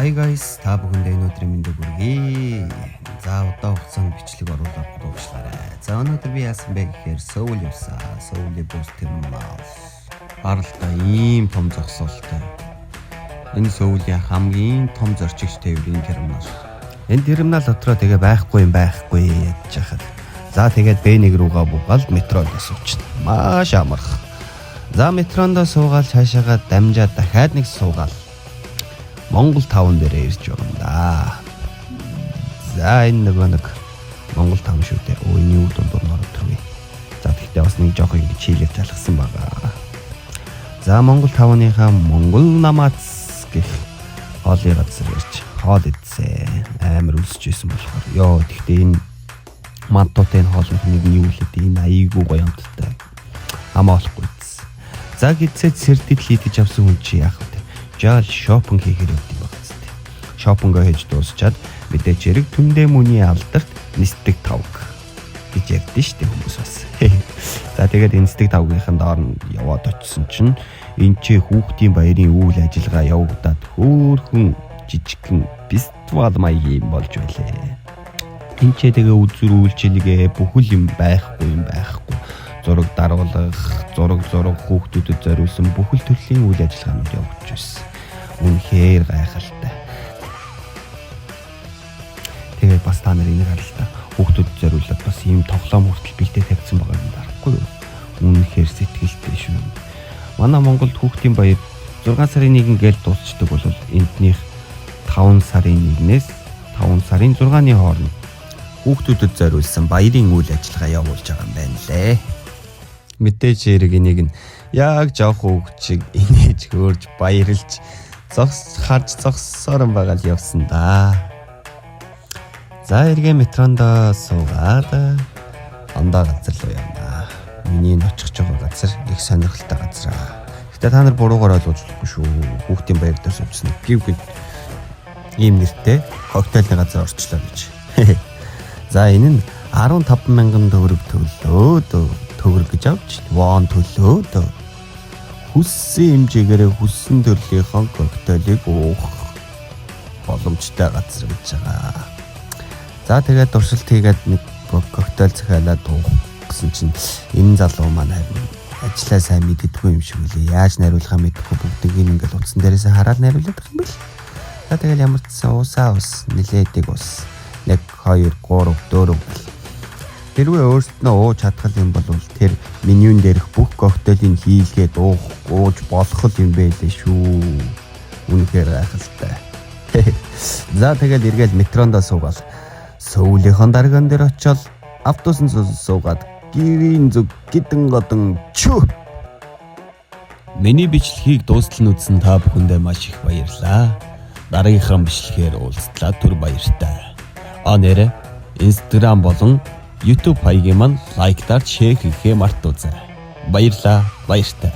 Hi guys, та бүхэндээ өнөөдрийн мэндийг хүргэе. За одоо хугацаанд бичлэг оруулаад дуусгараа. За өнөөдөр би яасан бэ гэхээр Seoul явсан. Seoul-ийн бус терминал. Харалтаа ийм том зогсоолтой. Энэ Seoul-ийн хамгийн том зорчигч тээврийн терминал. Энэ терминал дотроо тэгээ байхгүй ядж хахад. За тэгээд Б1 руугаа буугаад метронд суучна. Маш амарх. За метронд суугаад цаашаага дамжаад дахиад нэг суугаад Монгол таван дээрээ ирж байгаа юм да. За энэ нэг Монгол таван шүү дээ. Өөний үр дундуур нь ороод төрвэй. За тэгтээ бас нэг жоох ингэ чийлэр залгсан байгаа. За Монгол таваныхаа Монгол намаац гэх хоолны газар ирж хоол идсэн. Амар үлсэж исэн болохоор ёо тэгтээ энэ мантуутай энэ хоолны нэг нь юу лээд энэ аяйгуу гоё амттай. Амаалахгүй идсэн. За гидсэд сэрдэд лидэж авсан хүн чи яах вэ? Жаал шопинг хийхээр өгдөг баг зү. Шопинг хийж дуусчаад мэдээч хэрэг түндэ мөний алдарт нисдэг тавг гэж ярьдэн штэ хүмүүс бас. За тэгээд энэ нисдэг тавгийнхын доор нь яваад очисон чинь энэ ч хүүхдийн баярын үйл ажиллагаа явагдаад хөөхөн жижигхэн фестивал маягийн болж байлээ. Энд ч тэгээ үзүр үйлчилгээ бүхэл юм байхгүй. Зураг даруулах, зураг хүүхдүүдэд зориулсан бүхэл төрлийн үйл ажиллагаанууд явагдаж байсан. Үнэхээр гайхалтай. Тэгээд бас та нар энийг харалтаа хүүхдүүдэд зориулаад бас ийм тоглоом хүртэл бэлдээ тавьсан байгаа юм дарахгүй юу? Үнэхээр сэтгэлтэй шүү. Манай Монголд хүүхдийн баяр 6 сарын 1 гээл дуусчдаг бол энднийх 5 сарын 1-ээс 5 сарын 6-ны хооронд хүүхдүүдэд зориулсан баярын үйл ажиллагаа явуулж байгаа юм байна лээ. Мэдээж хэрэг энийг нь яг жоох хүүхчиг инээж хөөрж баярлж харж зогссоор байгаа л явсан да. За эргээ метронд суугаад андаа газар руу явна. Миний очих жоо газар их сонирхолтой газар. Гэтэ та нар буруугаар ойлгож болохгүй шүү. Хүүхдийн баяр дээр суучихсан. Гівгэд ийм нэртэй коктейлны газар орчлоо гэж. За энэ нь 15,000 төгрөг төгрөг гэж авч вон төлөөд хүссэн хэмжээгээр хүссэн төрлийнхөө коктейлийг уух боломжтой газар гэж байгаа. За тэгээд дуршилт хийгээд нэг коктейл захиалаад уух гэсэн чинь энэ залуу маань харин ажиллаа сайн мэддэггүй юм шиг үлээ. Яаж нариулахаа мэдэхгүй бүгдийг ингээл утсан дээрээс хараад нариулдаг юм бэл. За тэгэл ямар ч сан ус нилээдэг ус 1 2 3 4 хэрвээ өөрсдөө ууж чадхал юм бол тэр менюн дээрх бүх коктейлийн хийлгээд ууж болох юм байлээ шүү. Үнэхээр гайхалтай. За тэгэл эргээл метронд суугаад Seoul-ийн дарган дээр очиод автобусын суугаад гэрийн зүг гидэн годон чүү. Миний бичлэгийг дуустал нь үзсэн та бүхэндээ маш их баярлалаа. Дараагийнхаа бичлэгээр уулзтлаа түр баяртай. Нэрэ Instagram болон YouTube хаягийн маань лайктаар шеэр хийхээ мартаоцай. Баярлалаа. Баяртай.